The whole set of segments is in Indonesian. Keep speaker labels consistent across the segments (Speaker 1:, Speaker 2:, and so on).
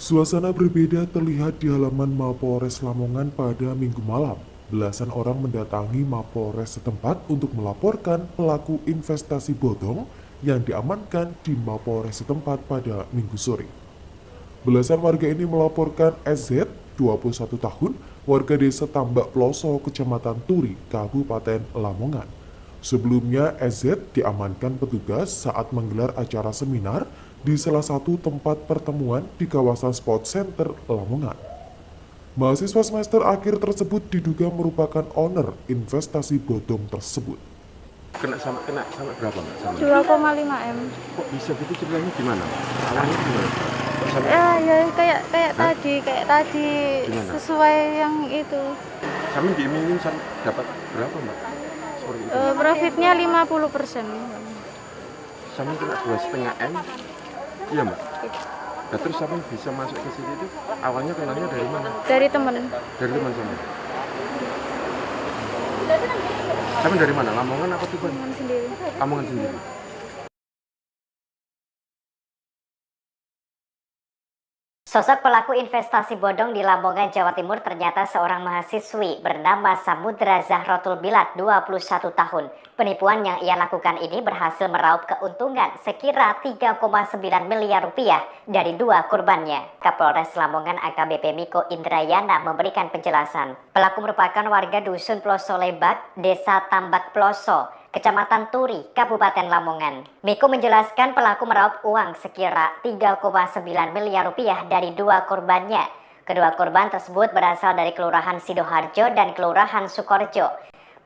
Speaker 1: Suasana berbeda terlihat di halaman Mapolres Lamongan pada Minggu malam. Belasan orang mendatangi Mapolres setempat untuk melaporkan pelaku investasi bodong yang diamankan di Mapolres setempat pada Minggu sore. Belasan warga ini melaporkan SZ, 21 tahun, warga desa Tambak Ploso, Kecamatan Turi, Kabupaten Lamongan. Sebelumnya, SZ diamankan petugas saat menggelar acara seminar di salah satu tempat pertemuan di kawasan Sport Center Lamongan. Mahasiswa semester akhir tersebut diduga merupakan owner investasi bodong tersebut.
Speaker 2: Kena sampai berapa Mbak?
Speaker 3: 2,5 M.
Speaker 2: Kok bisa gitu ceritanya gimana? Awalnya gimana? Kok sampai
Speaker 3: Ya kayak tadi
Speaker 2: Gimana?
Speaker 3: sesuai yang itu.
Speaker 2: sampai diiming-iming dapat berapa Mbak? Sorry itu.
Speaker 3: Profitnya 50%.
Speaker 2: Sampai kena 2,5 M. Iya Mbak. Nah, terus sampai bisa masuk ke situ itu awalnya kenalnya dari mana?
Speaker 3: Dari temen.
Speaker 2: Dari teman sampai. Sampai dari mana? Lamongan apa Tuban?
Speaker 3: Temen sendiri.
Speaker 2: Lamongan sendiri.
Speaker 4: Sosok pelaku investasi bodong di Lamongan, Jawa Timur ternyata seorang mahasiswi bernama Samudra Zahrotul Bilad, 21 tahun. Penipuan yang ia lakukan ini berhasil meraup keuntungan sekira 3,9 miliar rupiah dari dua korbannya. Kapolres Lamongan AKBP Miko Indrayana memberikan penjelasan. Pelaku merupakan warga Dusun Ploso Lebak, Desa Tambak Ploso, Kecamatan Turi, Kabupaten Lamongan. Miko menjelaskan pelaku meraup uang sekira 3,9 miliar rupiah dari dua korbannya. Kedua korban tersebut berasal dari Kelurahan Sidoharjo dan Kelurahan Sukorjo.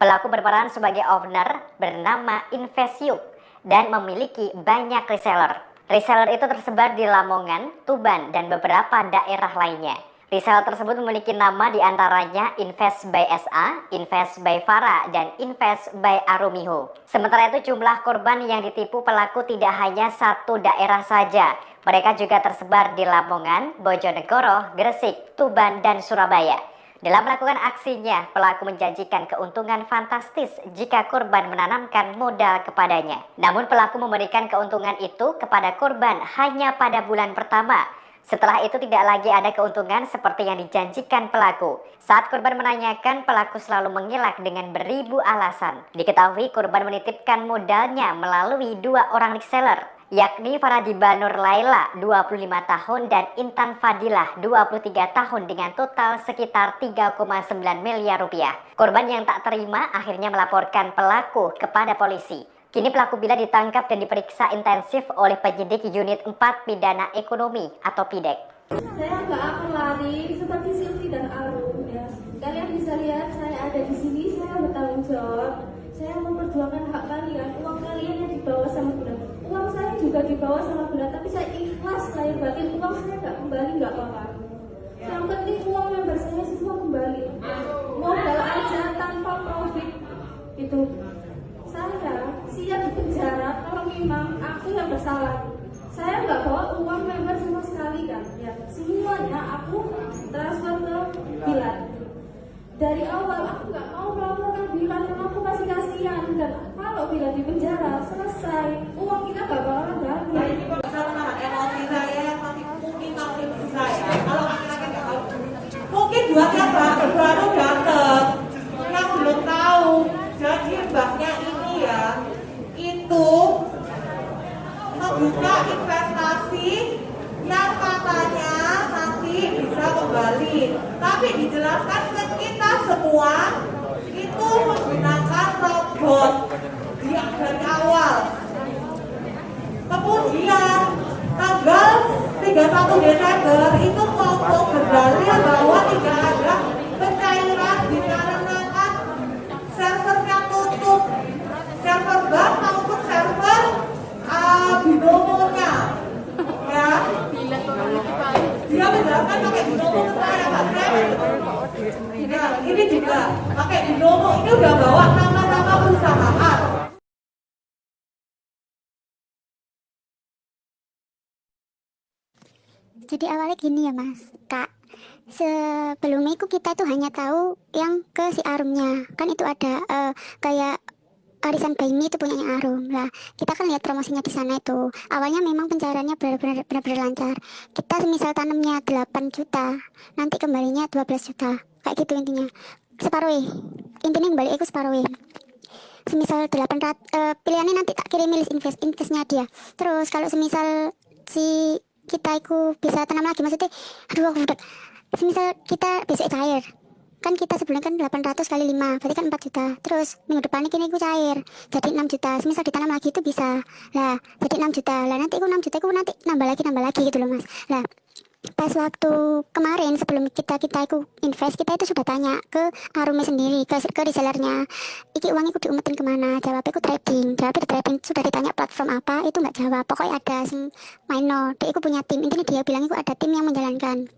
Speaker 4: Pelaku berperan sebagai owner bernama Invesiuk dan memiliki banyak reseller. Reseller itu tersebar di Lamongan, Tuban, dan beberapa daerah lainnya. Reseller tersebut memiliki nama diantaranya Invest by SA, Invest by Farah, dan Invest by Arumiho. Sementara itu jumlah korban yang ditipu pelaku tidak hanya satu daerah saja. Mereka juga tersebar di Lamongan, Bojonegoro, Gresik, Tuban, dan Surabaya. Dalam melakukan aksinya, pelaku menjanjikan keuntungan fantastis jika korban menanamkan modal kepadanya. Namun pelaku memberikan keuntungan itu kepada korban hanya pada bulan pertama. Setelah itu tidak lagi ada keuntungan seperti yang dijanjikan pelaku. Saat korban menanyakan, pelaku selalu mengelak dengan beribu alasan. Diketahui korban menitipkan modalnya melalui dua orang reseller, yakni Faradiba Nur Laila, 25 tahun, dan Intan Fadilah, 23 tahun, dengan total sekitar 3,9 miliar rupiah. Korban yang tak terima akhirnya melaporkan pelaku kepada polisi. Kini pelaku bila ditangkap dan diperiksa intensif oleh penyidik Unit 4 Pidana Ekonomi atau PIDEK.
Speaker 5: Saya nggak akan lari seperti Silvi dan Arum ya. Kalian bisa lihat saya ada di sini, saya bertanggung jawab. Saya memperjuangkan hak kalian, uang kalian yang dibawa sama Bulan. Uang saya juga dibawa sama Bulan, tapi saya ikhlas, saya batin uang saya nggak kembali, nggak apa-apa. Yang penting uang member saya semua kembali. Modal aja tanpa profit itu. Saya siap di penjara kalau memang aku yang bersalah. Saya nggak bawa uang member sama sekali kan, ya semuanya aku transfer ke Bilal. Dari awal aku nggak mau melaporkan Bilal karena aku masih kasihan, dan kalau Bilal di penjara selesai uang kita nggak bakalan balik.
Speaker 6: Sama emosi saya masih mungkin saya kalau akhirnya nggak tahu mungkin baru datang yang belum tahu. Jadi mbaknya ini ya itu membuka investasi yang katanya nanti bisa kembali, tapi dijelaskan ke kita semua itu menggunakan robot dari awal. Kemudian tanggal 31 Desember itu ngomong berdalil bahwa tidak ada pencairan dikarenakan servernya tutup, server bank maupun server binomonya, ya. Dia menjelaskan pakai binomo ke saya, Pak. Nah, ini juga pakai binomo, ini udah bawa nama-nama perusahaan.
Speaker 7: Jadi awalnya gini ya Mas, Kak. Sebelumnya itu kita tuh hanya tahu yang ke si Arumnya. Kan itu ada kayak arisan Baimi itu punyanya Arum. Lah, kita kan lihat promosinya di sana itu. Awalnya memang pencairannya benar-benar lancar. Kita semisal tanamnya 8 juta, nanti kembalinya 12 juta. Kayak gitu intinya. Separuh. Intinya kembali aku separuh. Semisal 800 pilihannya nanti tak kirim list investnya dia. Terus kalau semisal si kita itu bisa tanam lagi, maksudnya aduh aku udah, semisal kita besok cair kan, kita sebulan kan 800 kali 5 berarti kan 4 juta. Terus minggu depan ini aku cair jadi 6 juta. Semisal ditanam lagi itu bisa lah jadi 6 juta. Lah nanti aku 6 juta aku nanti nambah lagi gitu loh mas. Lah pas waktu kemarin sebelum kita itu invest, kita itu sudah tanya ke Arumnya sendiri, ke resellernya, iki uang itu diumetin kemana. Jawabnya aku trading. Jawabnya di trading. Sudah ditanya platform apa, itu nggak jawab. Pokoknya ada sing maino, dia itu punya tim. Intinya dia bilang itu ada tim yang menjalankan.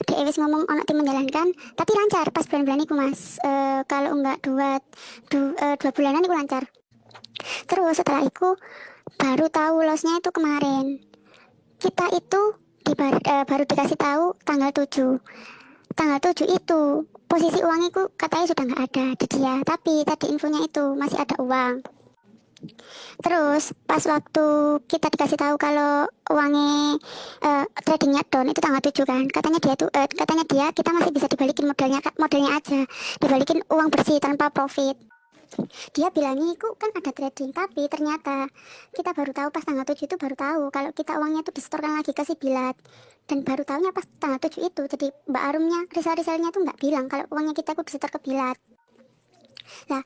Speaker 7: Dia ngomong ono tim menjalankan, tapi lancar pas bulan-bulan itu mas. Kalau enggak dua bulanan itu lancar. Terus setelah itu baru tahu lossnya itu kemarin. Kita itu baru dikasih tahu tanggal 7. Tanggal 7 itu posisi uang itu katanya sudah nggak ada di dia, tapi tadi infonya itu masih ada uang. Terus pas waktu kita dikasih tahu kalau uangnya tradingnya down itu tanggal 7 kan, katanya dia kita masih bisa dibalikin modalnya aja, dibalikin uang bersih tanpa profit. Dia bilangnya itu kan ada trading, tapi ternyata kita baru tahu pas tanggal 7 itu, baru tahu kalau kita uangnya itu disetorkan lagi ke si Bilat. Dan baru tahunya pas tanggal 7 itu, jadi Mbak Arumnya, risalnya itu nggak bilang kalau uangnya kita itu disetor ke Bilat. Nah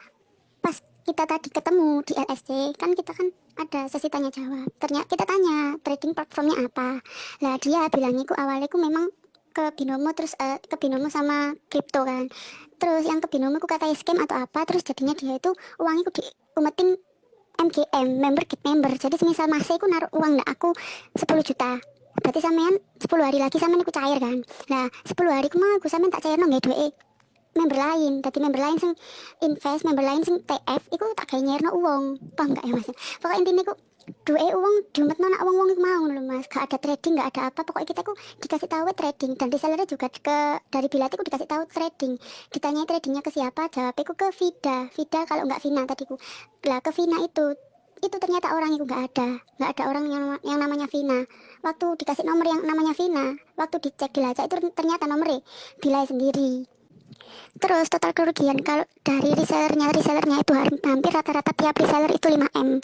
Speaker 7: pas kita tadi ketemu di LSC kan, kita kan ada sesi tanya jawab. Ternyata kita tanya trading platformnya apa. Lah dia bilangnya itu awalnya itu memang ke binomo, terus ke binomo sama kripto kan. Terus yang ke binomo aku katanya scam atau apa, terus jadinya dia itu uangnya aku diumetin MGM, member get member. Jadi semisal masih aku naruh uang aku 10 juta, berarti sampean 10 hari lagi sampean aku cair kan. Nah 10 hari aku mau aku sampean tak cair nggak duit member lain. Tadi member lain sing invest, member lain sing TF iku tak gawe nyerno uang, paham enggak ya mas? Pokoknya intinya aku duwe uang diumetno nak uang mau lho mas. Gak ada trading, gak ada apa, pokoknya kita ku dikasih tahu trading. Dan resellernya juga dari Bilat aku dikasih tahu trading. Ditanya tradingnya ke siapa, jawabnya ku ke Vida kalau enggak Vina tadiku. Lah ke Vina itu ternyata orang itu nggak ada orang yang namanya Vina. Waktu dikasih nomor yang namanya Vina, waktu dicek dilacak itu ternyata nomornya Bilal sendiri. Terus total kerugian kalau dari resellernya itu hampir rata-rata tiap reseller itu 5M.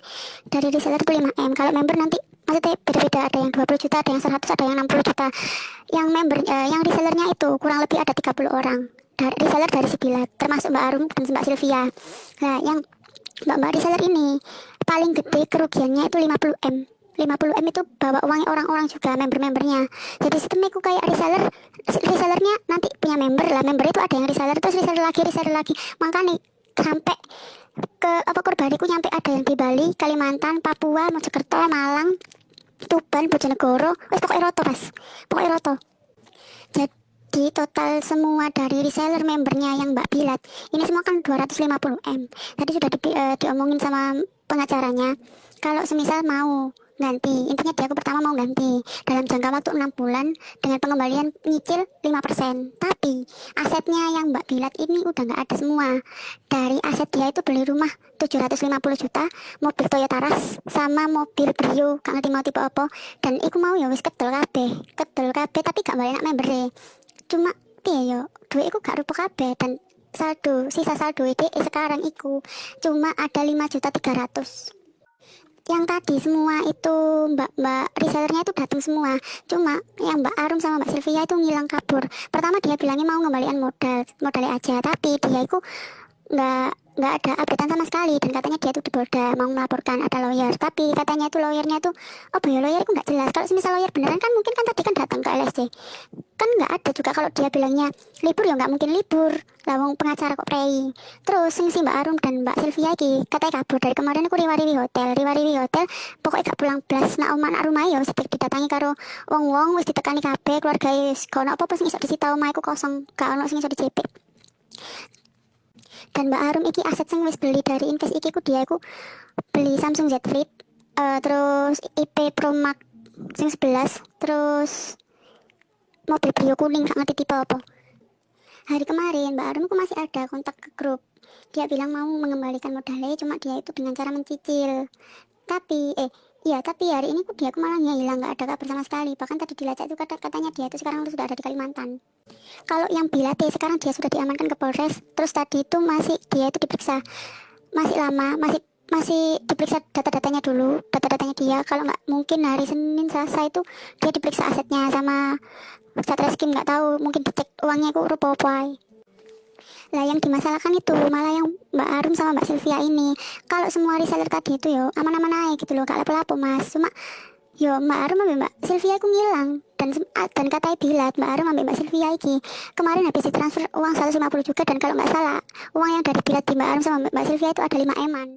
Speaker 7: Dari reseller itu 5M. Kalau member nanti maksudnya beda-beda, ada yang 20 juta, ada yang 100, ada yang 60 juta. Yang member yang resellernya itu kurang lebih ada 30 orang. Reseller dari si Bilat, termasuk Mbak Arum dan Mbak Sylvia. Nah, yang Mbak reseller ini paling gede kerugiannya itu 50M. 50M itu bawa uangnya orang-orang juga, member-membernya. Jadi sistemnya aku kayak resellernya nanti punya member lah, member itu ada yang reseller, terus reseller lagi. Makanya sampai ke Korbariku nyampe ada yang di Bali, Kalimantan, Papua, Mojokerto, Malang, Tuban, Bojonegoro, pokoknya roto. Jadi total semua dari reseller membernya yang Mbak Bilat ini semua kan 250M. Tadi sudah diomongin sama pengacaranya kalau semisal mau ganti, intinya dia aku pertama mau ganti dalam jangka waktu 6 bulan dengan pengembalian nyicil 5%. Tapi asetnya yang Mbak Bilat ini udah nggak ada semua. Dari aset dia itu beli rumah 750 juta, mobil Toyota Rush, sama mobil Brio, gak ngerti mau tipe apa. Dan iku mau ya wis kedol kabeh tapi gak balik nak member. Cuma piye yo, duit iku gak rupa kabeh dan sisa saldo itu sekarang iku cuma ada 5.300.000. Yang tadi semua itu mbak resellernya itu datang semua, cuma yang Mbak Arum sama Mbak Sylvia itu ngilang kabur. Pertama dia bilangnya mau ngembalikan modalnya aja, tapi dia itu nggak ada updatean sama sekali, dan katanya dia tuh diboda mau melaporkan ada lawyer, tapi katanya itu lawyernya tuh lawyer itu nggak jelas. Kalau misal lawyer beneran kan mungkin kan tadi kan datang ke LSC kan nggak ada juga. Kalau dia bilangnya libur ya nggak mungkin libur, lawang pengacara kok prei. Terus si Mbak Arum dan Mbak Sylvia katanya kabur dari kemarin. Aku riwariwi hotel pokoknya gak pulang blas. Nah omah anak rumah ya sedek didatangi karo wong wis ditekani kabeh keluarga wis gak ono apa-apa sing iso disita, omah iku kosong, gak ono sing iso dijepit. Dan Mbak Arum iki aset sing wis beli dari invest iki ku dia iku beli Samsung Z Flip, terus IP Pro Max sing 11, terus mobil Brio kuning gak ngerti tipe apa. hari kemarin Mbak Arum aku masih ada kontak ke grup. Dia bilang mau mengembalikan modalnya, cuma dia itu dengan cara mencicil. Tapi hari ini kok dia malah hilang, nggak ada kabar sama sekali. Bahkan tadi dilacak itu katanya dia itu sekarang sudah ada di Kalimantan. Kalau yang Bilate sekarang dia sudah diamankan ke Polres. Terus tadi itu dia itu diperiksa masih lama, masih diperiksa data-datanya dulu, data-datanya dia. Kalau nggak mungkin hari Senin Selasa itu dia diperiksa asetnya sama Satreskrim, nggak tahu mungkin dicek uangnya itu rupa-rupa. Lah yang dimasalahkan itu malah yang Mbak Arum sama Mbak Sylvia ini. Kalau semua reseller tadi itu yo aman-aman aja gitu loh, gak lapo-lapo Mas. Cuma yo Mbak Arum sama Mbak Sylvia aku ngilang dan katanya Bilat Mbak Arum sama Mbak Sylvia iki kemarin habis ditransfer uang 150 juga, dan kalau nggak salah uang yang dari Bilat di Mbak Arum sama Mbak Sylvia itu ada 5 eman.